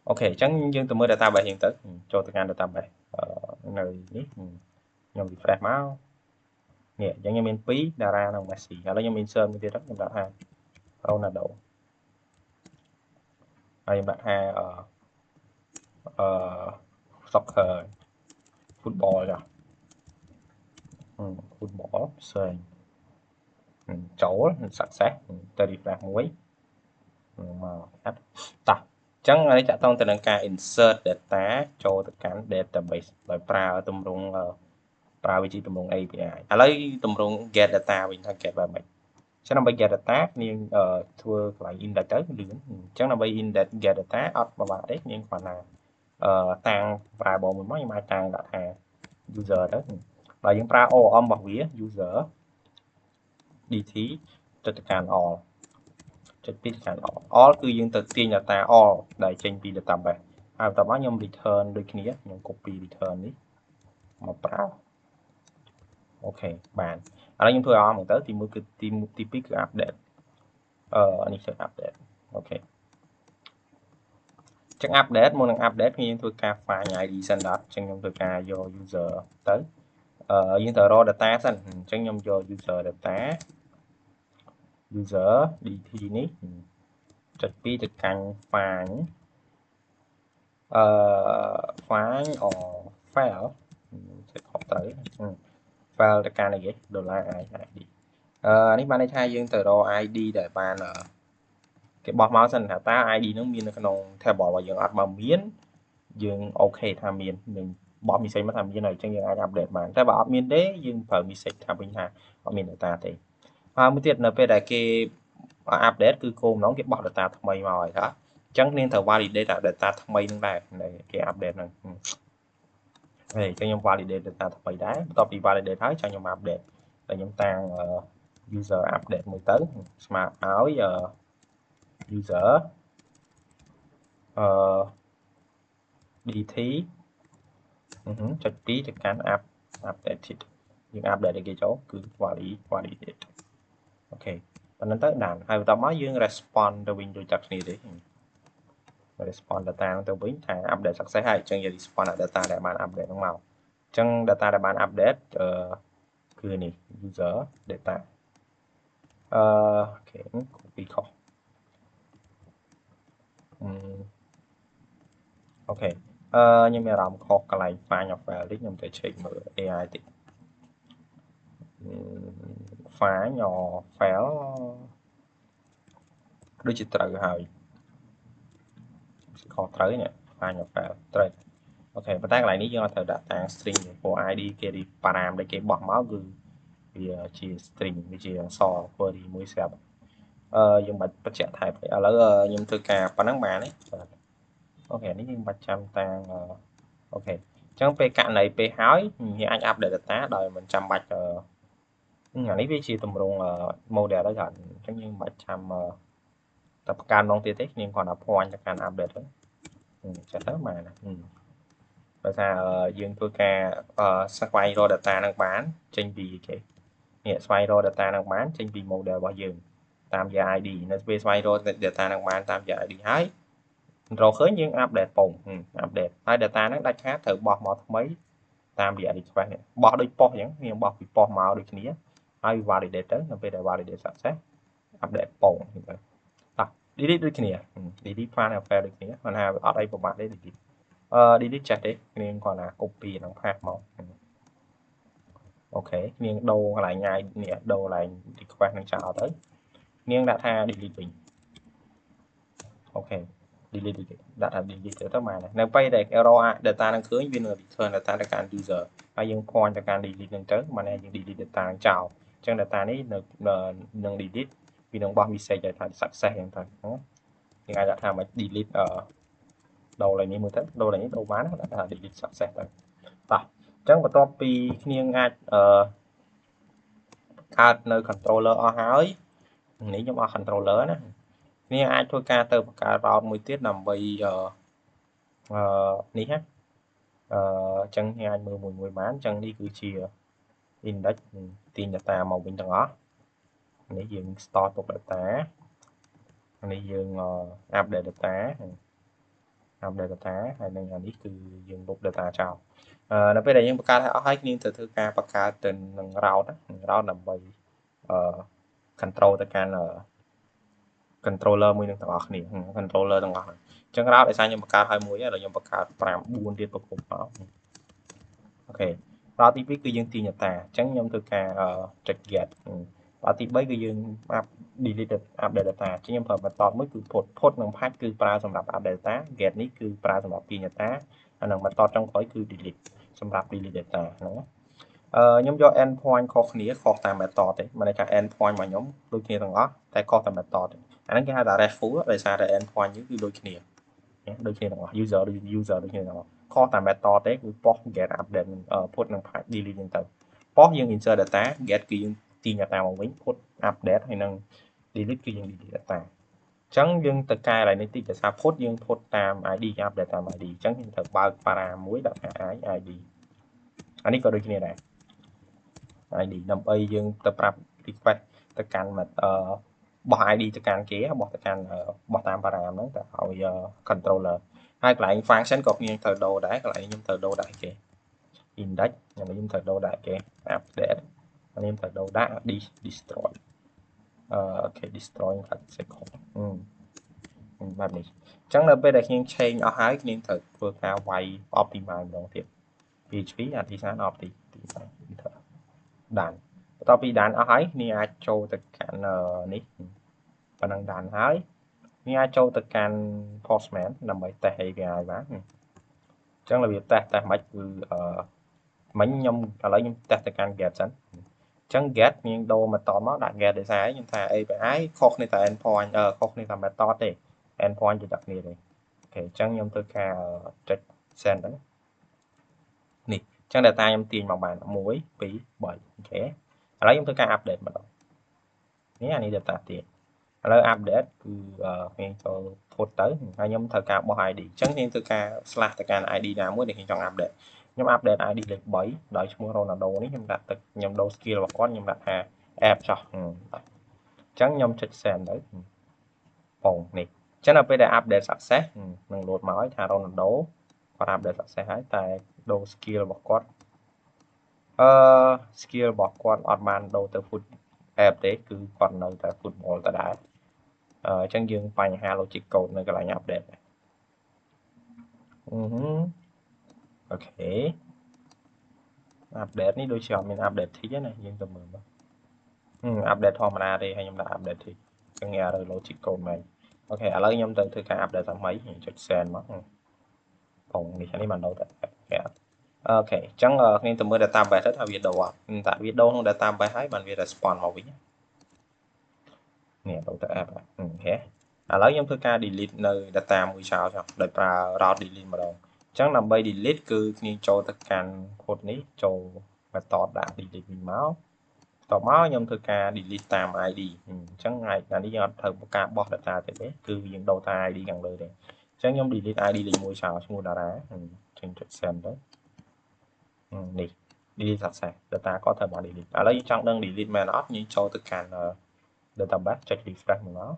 អូខេអញ្ចឹងយើងទៅមើល database យើងទៅចូលទៅកាន់ database នៅនេះខ្ញុំ refresh មកនេះអញ្ចឹងខ្ញុំមាន2តារានិង Messi ឥឡូវខ្ញុំ insert មួយទៀតខ្ញុំដាក់ថា Ronaldo ហើយខ្ញុំដាក់ថាsoccer football ចា football ផ្សេងចូល success ទៅ refresh មួយមកកាត់តោះអញ្ចឹងនេះចាក់តងទៅនឹងការ insert data ចូលទៅកាន់ database ដោយប្រើទម្រង់ប្រើវាជាទម្រង់ API ឥឡូវទម្រង់ get data វិញថា get បែបម៉េច ចឹងដើម្បី get data នាងធ្វើកន្លែង index ទៅលឿនចឹងដើម្បី index get data អត់ពិបាកទេនាងគ្រាន់តែតាំង variable មួយមកខ្ញុំអាចតាំងដាក់ថា user ទៅបើយើងប្រើ ORM របស់វា user dt ទៅកាន់ all ចុចពីកាន់ all គឺយើងទៅទាញ data all ដែលចេញពី database ហើយបន្ទាប់មកខ្ញុំ return ដូចគ្នាខ្ញុំ copy return នេះមកប្រើអូខេបានឥឡូវខ្ញុំធ្វើឲ្យមើលទៅទី1គឺទី2គឺ update នេះគឺ update អូខេចឹង update មុននឹង update ខ្ញុំធ្វើការ find id សិនដល់ចឹងខ្ញុំធ្វើការយក user ទៅយើងត្រូវរក data សិនអញ្ចឹងខ្ញុំយក user data user dt នេះចុច2ទៅកាន់ find find or file ចុចខុសត្រូវ file ទៅកាន់អីគេ $i id នេះបានន័យថាយើងទៅរក id ដែលបានគេបោះមកសិនថាតើ id នឹងមាននៅក្នុង table របស់យើងអត់បើមានយើងអូខេថាមាននឹងបោះ message មកថាមានហើយអញ្ចឹងយើងអាច update បានតែបើអត់មានទេយើងប្រើ message ថាវិញថាអត់មាន data ទេហើយមួយទៀតនៅពេលដែលគេ update គឺគោលបំណងគេបោះ data ថ្មីមកហើយថាអញ្ចឹងនាងត្រូវ validate data ថ្មីនឹងដែរគេ update ហ្នឹងហើយអញ្ចឹងខ្ញុំ validate data ថ្មីដែរបន្ទាប់ពី validate ហើយចាំខ្ញុំ update តែខ្ញុំតាំង user update មួយទៅស្មើឲ្យ user dt ចុច2ទៅកាន់ updated យើង update ឲ្យគេចូលគឺ validate អូខេប៉ុណ្ណឹងទៅបានហើយបន្ទាប់មកយើង respond ទៅវិញដូចតែគ្នាទេ respond data ទៅវិញថា update success ហើយអញ្ចឹងយើង respond data ដែលបាន update ហ្នឹងមកអញ្ចឹង data ដែលបាន update គឺនេះ user data អូខេ copy ខុសអូខេខ្ញុំមានអារម្មណ៍ខុសកន្លែង find of file តិចខ្ញុំទៅ check មើល AI តិច find or file ដូចជាត្រូវហើយខុសត្រូវនេះ find of file ត្រូវអូខេប៉ុន្តែកន្លែងនេះយើងអត់ត្រូវដាក់តាំង string ព្រោះ ID គេ param ដែលគេបោះមកគឺវាជា string វាជាអក្សរ query មួយស្រាប់យើងបាច់បញ្ជាក់ type ឥឡូវខ្ញុំធ្វើការប៉ុណ្ណឹងបានទេអូខេនេះយើងបាច់ចាំតាំងអូខេអញ្ចឹងពេលករណីពេលហើយយើងអាច update data ដោយមិនចាំបាច់អានេះវាជាទម្រង់ model ហើយអញ្ចឹងយើងបាច់ចាំតែបង្កើនម្ដងទៀតទេខ្ញុំគ្រាន់តែ point ទៅកាន់ update ទៅចេះទៅបានដោយសារយើងធ្វើការស្វែងរក data នឹងបានចេញពីគេនេះស្វែងរក data នឹងបានចេញពី model របស់យើងតាមរយៈ ID នៅពេលស្វែងរក data នឹងបានតាមរយៈ ID ហើយរកឃើញយើង update ពង update ហើយ data ហ្នឹងដាច់ខាតត្រូវបោះមកថ្មីតាមរយៈ request នេះបោះដូច post អញ្ចឹងវាបោះពី post មកដូចគ្នាហើយ validate ទៅនៅពេលដែល validate success update ពងទៅdelete ដូចគ្នា delete file file ដូចគ្នាគាត់ថាអត់អីពិបាកទេ delete delete ចេះទេគ្នាគាត់ថា copy ហ្នឹងផាសមកអូខេគ្នាដូរកន្លែងញ៉ាយនេះដូរកន្លែង request នឹងចោលទៅគ្នាដាក់ថា delete វិញអូខេ delete ដាក់ថា delete ទៅបាននៅពេលដែល error data នឹងឃើញវានឹង return data ទៅកាន់ user ហើយយើង point ទៅកាន់ delete ហ្នឹងទៅបានយើង delete data នឹងចោលអញ្ចឹង data នេះនឹង delete វានឹងបោះ message ឲ្យថា success អញ្ចឹងទៅយើងអាចដាក់ថាមក delete ដូរឡើងនេះមើលទៅដូរឡើងនេះដូរបានដាក់ថា delete success ទៅបាទអញ្ចឹងបន្ទាប់ពីគ្នាអាចកើតនៅ controller អស់ហើយនេះខ្ញុំអស់ controller ណាគ្នាអាចធ្វើការទៅបង្កើត route មួយទៀតដើម្បីនេះណាអញ្ចឹងគ្នាអាចមើលមួយបានអញ្ចឹងនេះគឺជា index ទាញ data មកវិញទាំងអស់នេះយើង store ទុក data នេះយើង update data update data ហើយនឹងអានេះគឺយើងលុប data ចោលនៅពេលដែលយើងបង្កើតឲ្យអស់ហើយគ្នាទៅធ្វើការបង្កើតទៅនឹង route ដើម្បីcontrol ទៅកាន់ controller មួយនឹងទាំងអស់គ្នា controller ទាំងអស់អញ្ចឹង route ដោយសារខ្ញុំបង្កើតឲ្យមួយហើយខ្ញុំបង្កើត5 4ទៀតប្រគប់មកអូខេ route ទី2គឺយើងទាញ data អញ្ចឹងខ្ញុំធ្វើការចុច get route ទី3គឺយើង delete update data អញ្ចឹងខ្ញុំប្រើ method មួយគឺ put និង patch គឺប្រើសម្រាប់ update data get នេះគឺប្រើសម្រាប់ទាញ data ហើយនឹង method ចុងក្រោយគឺ delete សម្រាប់ delete data ហ្នឹង ខ្ញុំយក endpoint ខុសគ្នាខុសតាម method ទេមានន័យថា endpoint របស់ខ្ញុំដូចគ្នាទាំងអស់តែខុសតាម method ទេអាហ្នឹងគេហៅថា RESTful ដោយសារតែ endpoint យើងគឺដូចគ្នាដូចគ្នាទាំងអស់ user ដូចគ្នាទាំងអស់ខុសតាម method ទេគឺ post get update put និង delete ហ្នឹងទៅ post យើង insert data get គឺយើងទាញ data មកវិញ put update ហើយនឹង delete គឺយើង delete data អញ្ចឹងយើងទៅកែឡើងនេះតិចដោយសារ put យើង put តាម ID គេ update តាម ID អញ្ចឹងយើងត្រូវបើក para មួយដាក់ថា ID អានេះក៏ដូចគ្នាដែរ ID ដើម្បីយើងទៅប្រាប់ request ទៅកាន់បោះ ID ទៅកាន់គេបោះទៅកាន់បោះតាម para ហ្នឹងទៅឲ្យ controller ហើយកន្លែង function ក៏ខ្ញុំត្រូវដូរដែរកន្លែងខ្ញុំត្រូវដូរដាក់គេ index ខ្ញុំត្រូវដូរដាក់គេ update ខ្ញុំត្រូវដូរដាក់ destroy អូខេ destroy ខាត់ second បែបនេះអញ្ចឹងនៅពេលដែលខ្ញុំ change អស់ហើយខ្ញុំត្រូវធ្វើការវាយ optimize ម្ដងទៀត PHP artisan optimize ដានបន្ទាប់ពីដានអស់ហើយនេះអាចចូលទៅកាន់នេះប៉ុណ្ណឹងដានហើយនេះអាចចូលទៅកាន់ Postman ដើម្បី test API បានអញ្ចឹងរបៀប test មិនគឺមិញខ្ញុំឥឡូវខ្ញុំ test ទៅកាន់ get សិនអញ្ចឹង get ខ្ញុំដូរ method មកដាក់ get ដោយសារខ្ញុំថា API ខុសគ្នាតែ endpoint ខុសគ្នាតែ method ទេ endpoint ជាដាក់គ្នាទេអូខេអញ្ចឹងខ្ញុំធ្វើការចុច send ទៅនេះអញ្ចឹង data ខ្ញុំទាញមកបាន1 2 3អូខេឥឡូវខ្ញុំធ្វើការ update ម្ដងនេះអានេះ data ទៀតឥឡូវ update គឺខ្ញុំចូល put ទៅហើយខ្ញុំត្រូវការបោះ ID អញ្ចឹងខ្ញុំធ្វើការ slash ទៅកាន់ ID ណាមួយដែលខ្ញុំចង់ update ខ្ញុំ update ID លេខ3ដោយឈ្មោះ Ronaldo នេះខ្ញុំដាក់ទឹកខ្ញុំដូរ skill របស់គាត់ខ្ញុំដាក់ថា app ចោះអញ្ចឹងខ្ញុំចុច send ទៅបងនេះអញ្ចឹងដល់ពេលដែល update success នឹង load មកឲ្យថា Ronaldo គាត់ update success ហើយតែដូរ skill របស់គាត់skill របស់គាត់អត់បានដូរទៅ foot app ទេគឺគាត់នៅតែ football ដដែលអញ្ចឹងយើងបញ្ហា logic code នៅកន្លែង update អូខេ update នេះដូចជាអត់មាន update ទេណាយើងទៅមើលមកupdate ធម្មតាទេហើយខ្ញុំដាក់ update ទេអញ្ចឹង error logic code មកអូខេឥឡូវខ្ញុំទៅធ្វើការ update ថ្មីខ្ញុំចុច send មកបងនេះបានដូរតែអូខេអញ្ចឹងខ្ញុំទៅមើល database ទៅថាវាដូរអត់តែវាដូរក្នុង database ហើយបានវា response មកវិញនេះដូរទៅ app អូខេឥឡូវខ្ញុំធ្វើការ delete នៅ data មួយចោលចុះដោយប្រើ route delete ម្ដងអញ្ចឹងដើម្បី delete គឺខ្ញុំចូលទៅកាន់ code នេះចូល method ដាក់ delete វិញមកតមកខ្ញុំធ្វើការ delete តាម ID អញ្ចឹងអានេះយើងអត់ត្រូវការបោះ data ទេគឺយើងដូរតាម ID ខាងលើទេអញ្ចឹងខ្ញុំ delete ID លេខ1ចោលឈ្មោះតារាអញ្ចឹងចុច send ទៅនេះ delete success data ក៏ត្រូវបាន delete ឥឡូវយើងចង់ដឹង delete មែនអត់យើងចូលទៅកាន់ database ចុច refresh មក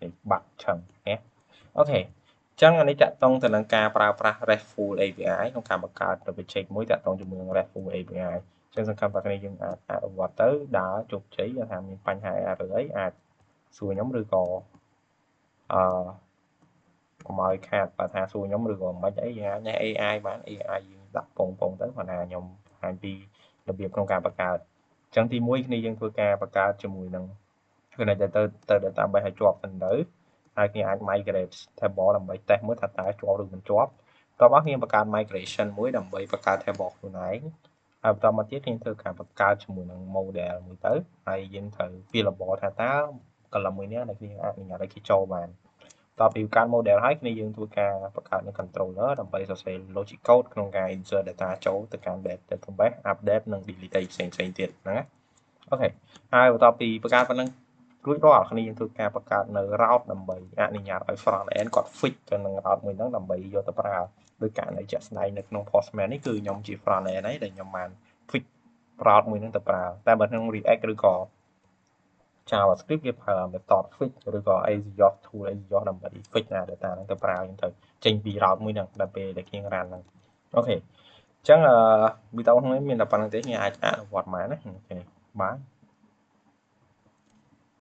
ចេញបាត់ឆឹងណាអូខេអញ្ចឹងអានេះតាក់ទងទៅនឹងការប្រើប្រាស់ RESTful API ក្នុងការបង្កើត project មួយតាក់ទងជាមួយនឹង RESTful API អញ្ចឹងសង្ឃឹមថាគ្នាយើងអាចអនុវត្តទៅដើរជោគជ័យថាមានបញ្ហា error អីអាចសួរខ្ញុំឬក៏កុំឲ្យខាតបើថាសួរខ្ញុំឬក៏មិនអីយើងអាច AI បាន AI យើងដាក់ពងទៅគាត់ថាខ្ញុំបង្ហាញពីរបៀបក្នុងការបង្កើតអញ្ចឹងទី1គ្នាយើងធ្វើការបង្កើតជាមួយនឹងគឺនៅទៅ database ឲ្យជាប់ទៅហើយគ្នាអាច migrate table ដើម្បី test មើលថាតើជាប់ឬមិនជាប់តបគ្នាបង្កើត migration មួយដើម្បីបង្កើត table ខ្លួនឯងហើយបន្តមកទៀតខ្ញុំធ្វើការបង្កើតជាមួយនឹង model មួយទៅហើយយើងត្រូវ fillable ថាតើ column មួយនេះដែលគ្នាអនុញ្ញាតឲ្យគេចូលបានតពីបង្កើត model ហើយគ្នាយើងធ្វើការបង្កើតនៅ controller ដើម្បីសរសេរ logic code ក្នុងការ insert data ចូលទៅកាន់ database update និង delete អីផ្សេងៗទៀតហ្នឹងណាអូខេហើយបន្ទាប់ពីបង្កើតប៉ុណ្ណឹងរួចរាល់គ្នាយើងធ្វើការបង្កើតនៅ route ដើម្បីអនុញ្ញាតឲ្យ front end គាត់ fix ទៅនឹង route មួយហ្នឹងដើម្បីយកទៅប្រើដោយករណីជាក់ស្ដែងនៅក្នុង Postman នេះគឺខ្ញុំជា front end ហើយដែលខ្ញុំបាន fix route មួយហ្នឹងទៅប្រើតែបើក្នុង React ឬក៏ JavaScript វាប្រើ method fix ឬក៏ Axios tool Axios ដើម្បី fix ណា data ហ្នឹងទៅប្រើយើងត្រូវចេញពី route មួយហ្នឹងដល់ពេលដែលយើង run ហ្នឹងអូខេអញ្ចឹងវីដេអូនេះមានតែប៉ុណ្្នឹងទេខ្ញុំអាចអនុវត្តបានណាអូខេបាទ